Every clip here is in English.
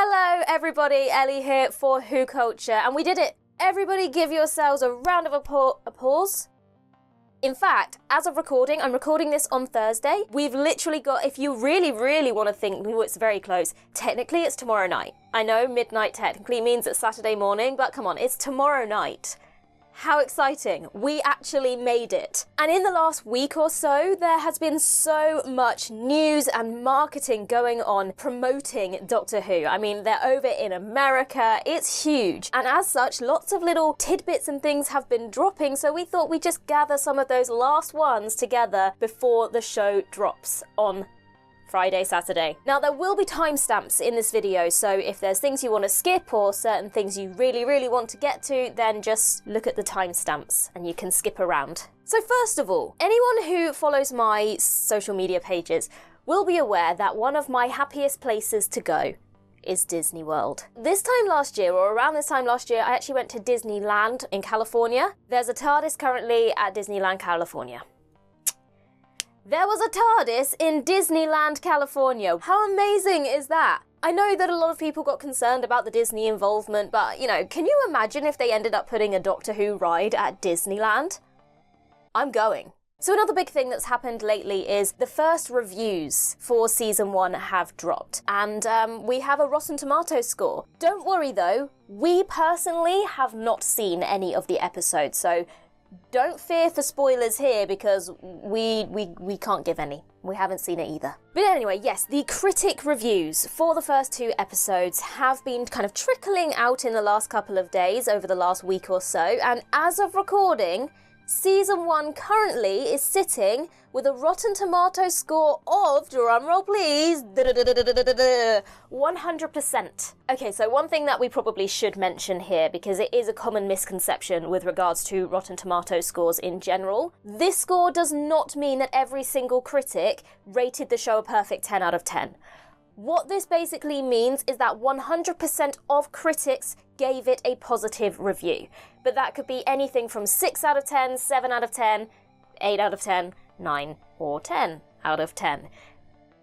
Hello everybody, Ellie here for WhoCulture, and we did it! Everybody give yourselves a round of applause. In fact, as of recording, I'm recording this on Thursday. We've literally got, if you really want to think, ooh, it's very close, technically it's tomorrow night. I know midnight technically means it's Saturday morning, but come on, it's tomorrow night. How exciting. We actually made it. And in the last week or so, there has been so much news and marketing going on promoting Doctor Who. I mean, they're over in America. It's huge. And as such, lots of little tidbits and things have been dropping, so we thought we'd just gather some of those last ones together before the show drops on Friday, Saturday. Now, there will be timestamps in this video, so if there's things you want to skip or certain things you really want to get to, then just look at the timestamps and you can skip around. So first of all, anyone who follows my social media pages will be aware that one of my happiest places to go is Disney World. This time last year, or around this time last year, I actually went to Disneyland in California. There's a Tardis currently at Disneyland, California. There was a Tardis in Disneyland, California. How amazing is that? I know that a lot of people got concerned about the Disney involvement, but, you know, can you imagine if they ended up putting a Doctor Who ride at Disneyland? I'm going. So another big thing that's happened lately is the first reviews for season 1 have dropped, and we have a Rotten Tomatoes score. Don't worry though, we personally have not seen any of the episodes, so don't fear for spoilers here because we can't give any. We haven't seen it either. But anyway, yes, the critic reviews for the first 2 episodes have been kind of trickling out in the last couple of days, over the last week or so, and as of recording, season 1 currently is sitting with a Rotten Tomatoes score of, drumroll please, 100%. Okay, so one thing that we probably should mention here, because it is a common misconception with regards to Rotten Tomatoes scores in general, this score does not mean that every single critic rated the show a perfect 10 out of 10. What this basically means is that 100% of critics gave it a positive review. But that could be anything from 6 out of 10, 7 out of 10, 8 out of 10, 9 or 10 out of 10.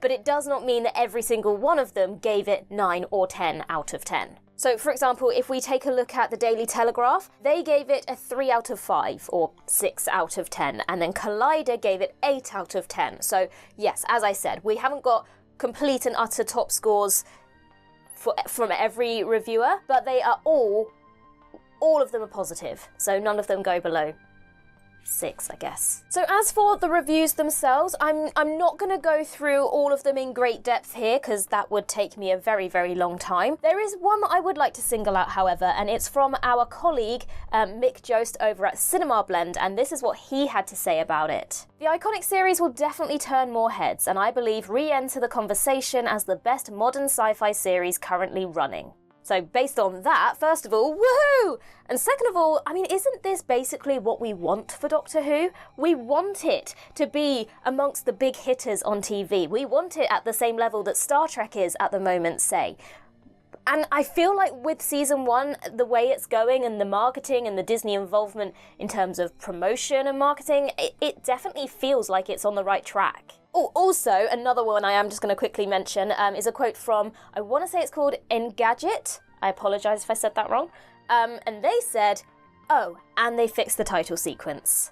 But it does not mean that every single one of them gave it 9 or 10 out of 10. So, for example, if we take a look at the Daily Telegraph, they gave it a 3 out of 5 or 6 out of 10, and then Collider gave it 8 out of 10. So, yes, as I said, we haven't got complete and utter top scores from every reviewer, but they are all of them are positive, so none of them go below 6, I guess. So as for the reviews themselves, I'm not going to go through all of them in great depth here, because that would take me a very long time. There is one that I would like to single out, however, and it's from our colleague Mick Jost over at Cinema Blend, and this is what he had to say about it. The iconic series will definitely turn more heads, and I believe re-enter the conversation as the best modern sci-fi series currently running. So based on that, first of all, woohoo! And second of all, I mean, isn't this basically what we want for Doctor Who? We want it to be amongst the big hitters on TV. We want it at the same level that Star Trek is at the moment, say. And I feel like with season 1, the way it's going and the marketing and the Disney involvement in terms of promotion and marketing, it definitely feels like it's on the right track. Oh, also, another one I am just going to quickly mention is a quote from, I want to say it's called Engadget. I apologise if I said that wrong. And they said, oh, and they fixed the title sequence.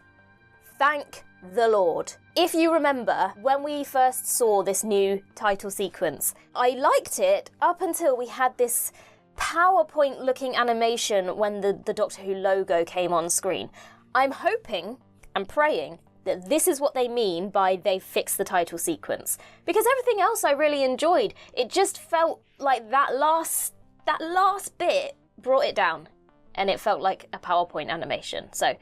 Thank the Lord. If you remember, when we first saw this new title sequence, I liked it up until we had this PowerPoint-looking animation when the Doctor Who logo came on screen. I'm hoping and praying that this is what they mean by they fixed the title sequence. Because everything else I really enjoyed. It just felt like that last bit brought it down. And it felt like a PowerPoint animation. So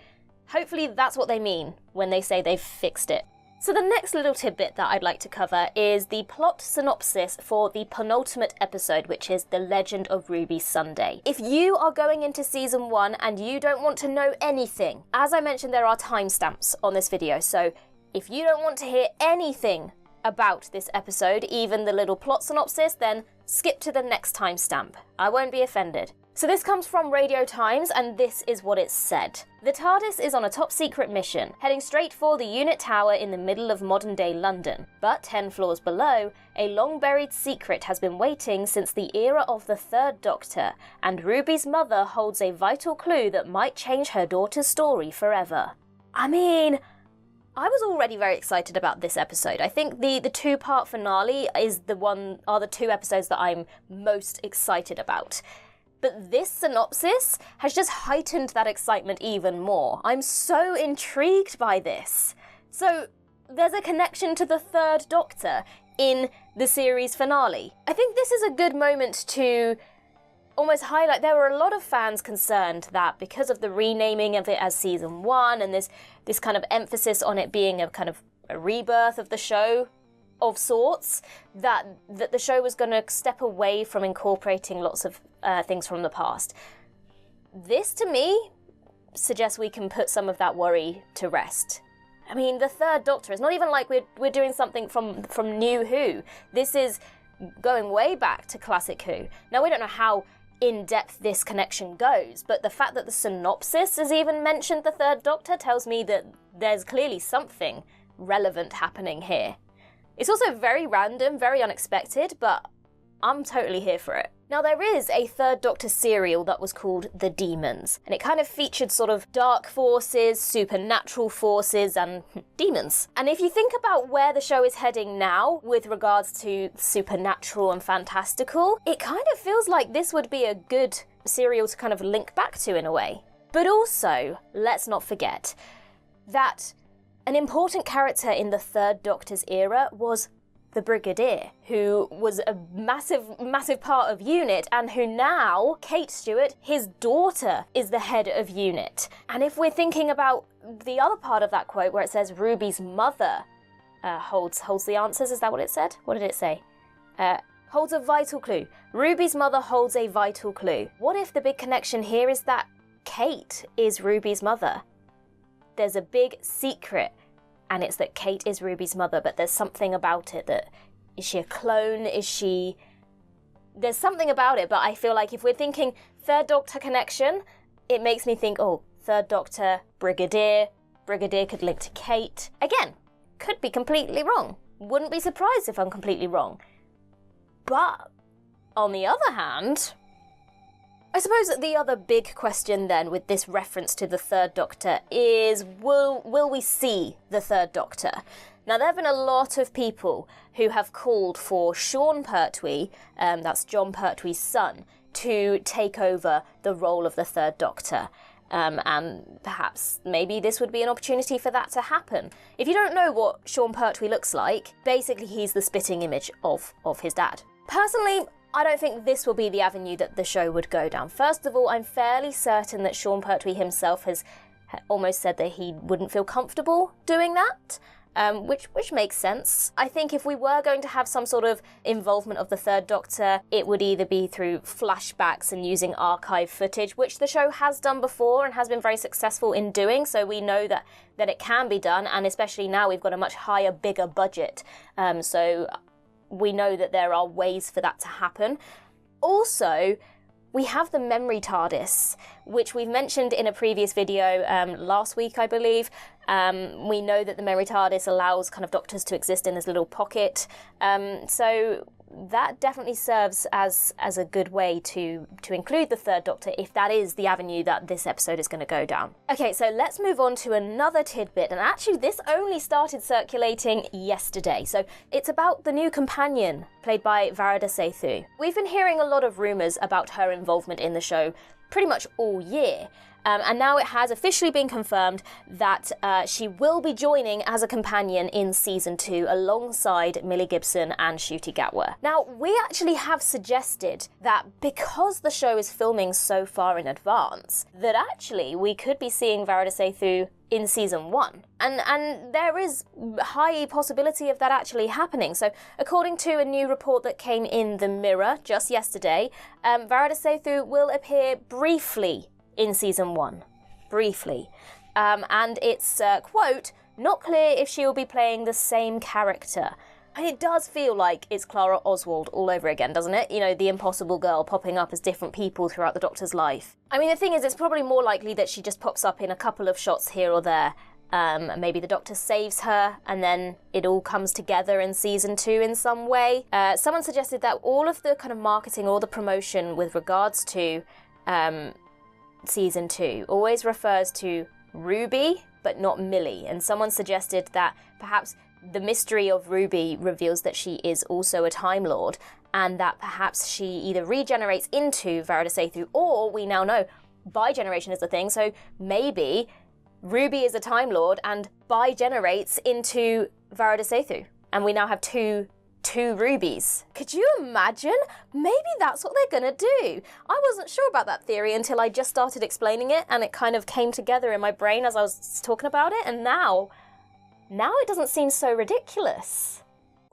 hopefully that's what they mean when they say they've fixed it. So the next little tidbit that I'd like to cover is the plot synopsis for the penultimate episode, which is The Legend of Ruby Sunday. If you are going into season 1 and you don't want to know anything, as I mentioned, there are timestamps on this video, so if you don't want to hear anything about this episode, even the little plot synopsis, then skip to the next timestamp. I won't be offended. So this comes from Radio Times, and this is what it said. The Tardis is on a top-secret mission, heading straight for the unit tower in the middle of modern-day London. But 10 floors below, a long-buried secret has been waiting since the era of the Third Doctor, and Ruby's mother holds a vital clue that might change her daughter's story forever. I mean, I was already very excited about this episode. I think the two-part finale are the two episodes that I'm most excited about. But this synopsis has just heightened that excitement even more. I'm so intrigued by this. So, there's a connection to the Third Doctor in the series finale. I think this is a good moment to almost highlight, there were a lot of fans concerned that because of the renaming of it as Season 1 and this kind of emphasis on it being a kind of a rebirth of the show of sorts, that the show was going to step away from incorporating lots of things from the past. This, to me, suggests we can put some of that worry to rest. I mean, the Third Doctor, it's not even like we're doing something from New Who. This is going way back to classic Who. Now, we don't know how in-depth this connection goes, but the fact that the synopsis has even mentioned the Third Doctor tells me that there's clearly something relevant happening here. It's also very random, very unexpected, but I'm totally here for it. Now, there is a Third Doctor serial that was called The Demons, and it kind of featured sort of dark forces, supernatural forces, and demons. And if you think about where the show is heading now with regards to supernatural and fantastical, it kind of feels like this would be a good serial to kind of link back to in a way. But also, let's not forget that an important character in the Third Doctor's era was the Brigadier, who was a massive part of UNIT, and who now, Kate Stewart, his daughter, is the head of UNIT. And if we're thinking about the other part of that quote where it says Ruby's mother holds the answers, is that what it said? What did it say? Holds a vital clue. Ruby's mother holds a vital clue. What if the big connection here is that Kate is Ruby's mother? There's a big secret, and it's that Kate is Ruby's mother, but there's something about it that, is she a clone? There's something about it, but I feel like if we're thinking Third Doctor connection, it makes me think, oh, Third Doctor, Brigadier could link to Kate. Again, could be completely wrong. Wouldn't be surprised if I'm completely wrong. But, on the other hand, I suppose that the other big question then with this reference to the Third Doctor is, will we see the Third Doctor? Now, there have been a lot of people who have called for Sean Pertwee, that's John Pertwee's son, to take over the role of the Third Doctor. And perhaps maybe this would be an opportunity for that to happen. If you don't know what Sean Pertwee looks like, basically he's the spitting image of his dad. Personally, I don't think this will be the avenue that the show would go down. First of all, I'm fairly certain that Sean Pertwee himself has almost said that he wouldn't feel comfortable doing that, which makes sense. I think if we were going to have some sort of involvement of the Third Doctor, it would either be through flashbacks and using archive footage, which the show has done before and has been very successful in doing, so we know that it can be done, and especially now we've got a much higher, bigger budget, so we know that there are ways for that to happen. Also, we have the memory TARDIS, which we've mentioned in a previous video last week, I believe. We know that the memory TARDIS allows kind of doctors to exist in this little pocket. So that definitely serves as a good way to include the Third Doctor if that is the avenue that this episode is going to go down. Okay, so let's move on to another tidbit, and actually this only started circulating yesterday. So it's about the new companion played by Varada Sethu. We've been hearing a lot of rumours about her involvement in the show pretty much all year. And now it has officially been confirmed that she will be joining as a companion in Season 2 alongside Millie Gibson and Ncuti Gatwa. Now, we actually have suggested that because the show is filming so far in advance, that actually we could be seeing Varada Sethu in Season 1. And there is high possibility of that actually happening. So according to a new report that came in the Mirror just yesterday, Varada Sethu will appear briefly in Season 1. Briefly. And it's, quote, not clear if she will be playing the same character. And it does feel like it's Clara Oswald all over again, doesn't it? You know, the impossible girl popping up as different people throughout the Doctor's life. I mean, the thing is, it's probably more likely that she just pops up in a couple of shots here or there. Maybe the Doctor saves her, and then it all comes together in season 2 in some way. Someone suggested that all of the kind of marketing, all the promotion with regards to season 2 always refers to Ruby, but not Millie. And someone suggested that perhaps the mystery of Ruby reveals that she is also a Time Lord, and that perhaps she either regenerates into Varada Sethu, or we now know bi-generation is a thing, so maybe Ruby is a Time Lord and bi-generates into Varada Sethu, and we now have two Rubies. Could you imagine? Maybe that's what they're gonna do. I wasn't sure about that theory until I just started explaining it, and it kind of came together in my brain as I was talking about it, and now it doesn't seem so ridiculous.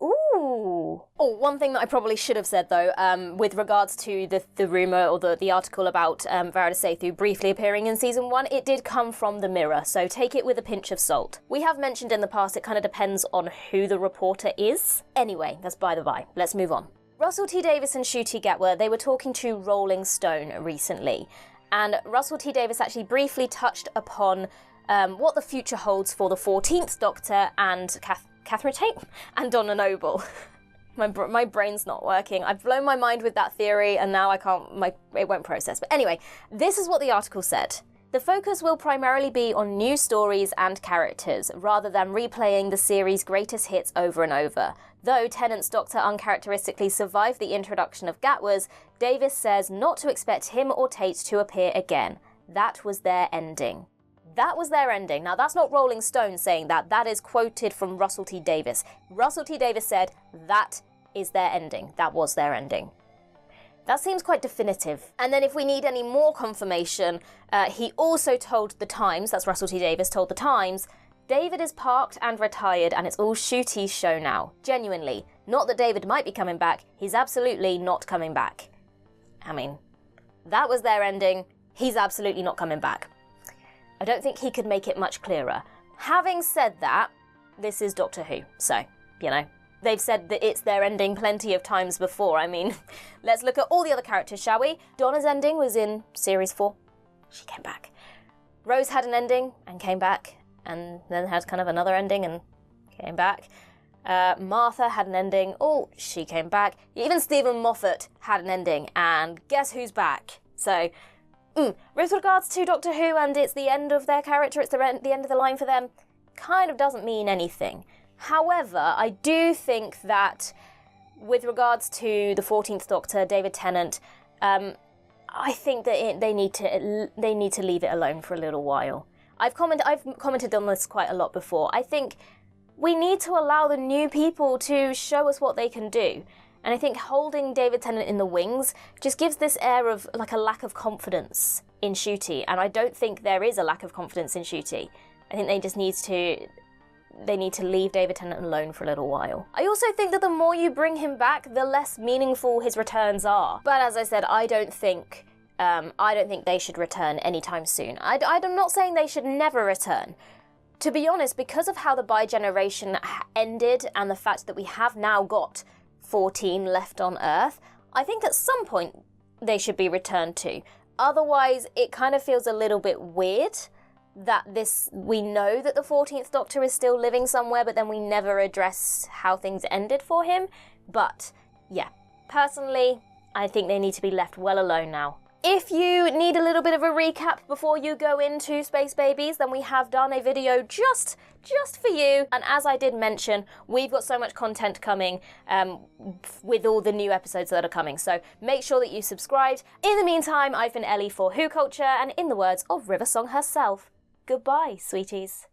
Ooh. Oh, one thing that I probably should have said though, with regards to the rumour or the article about Varada Sethu briefly appearing in season 1, it did come from the Mirror, so take it with a pinch of salt. We have mentioned in the past it kind of depends on who the reporter is. Anyway, that's by the by. Let's move on. Russell T Davies and Ncuti Gatwa, they were talking to Rolling Stone recently, and Russell T Davies actually briefly touched upon what the future holds for the 14th Doctor and Catherine Tate and Donna Noble. My brain's not working. I've blown my mind with that theory, and now it won't process. But anyway, this is what the article said. The focus will primarily be on new stories and characters, rather than replaying the series' greatest hits over and over. Though Tennant's Doctor uncharacteristically survived the introduction of Gatwa's, Davis says not to expect him or Tate to appear again. That was their ending. That was their ending. Now, that's not Rolling Stone saying that. That is quoted from Russell T Davies. Russell T Davies said, that is their ending. That was their ending. That seems quite definitive. And then if we need any more confirmation, he also told The Times, that's Russell T Davies told The Times, David is parked and retired and it's all Ncuti's show now. Genuinely. Not that David might be coming back. He's absolutely not coming back. I mean, that was their ending. He's absolutely not coming back. I don't think he could make it much clearer. Having said that, this is Doctor Who, so, you know, they've said that it's their ending plenty of times before. I mean, let's look at all the other characters, shall we? Donna's ending was in Series 4. She came back. Rose had an ending and came back, and then had kind of another ending and came back. Martha had an ending. Oh, she came back. Even Stephen Moffat had an ending, and guess who's back? So, with regards to Doctor Who and it's the end of their character, it's the end of the line for them, kind of doesn't mean anything. However, I do think that with regards to the 14th Doctor, David Tennant, I think that they need to leave it alone for a little while. I've commented on this quite a lot before. I think we need to allow the new people to show us what they can do. And I think holding David Tennant in the wings just gives this air of like a lack of confidence in Ncuti, and I don't think there is a lack of confidence in Ncuti. I think they need to leave David Tennant alone for a little while. I also think that the more you bring him back, the less meaningful his returns are. But as I said, I don't think they should return anytime soon. I'm not saying they should never return. To be honest, because of how the bi-generation ended and the fact that we have now got 14 left on Earth, I think at some point they should be returned to. Otherwise, it kind of feels a little bit weird that we know that the 14th Doctor is still living somewhere, but then we never address how things ended for him. But yeah, personally, I think they need to be left well alone now. If you need a little bit of a recap before you go into Space Babies, then we have done a video just for you. And as I did mention, we've got so much content coming with all the new episodes that are coming. So make sure that you subscribed. In the meantime, I've been Ellie for WhoCulture, and in the words of River Song herself, goodbye, sweeties.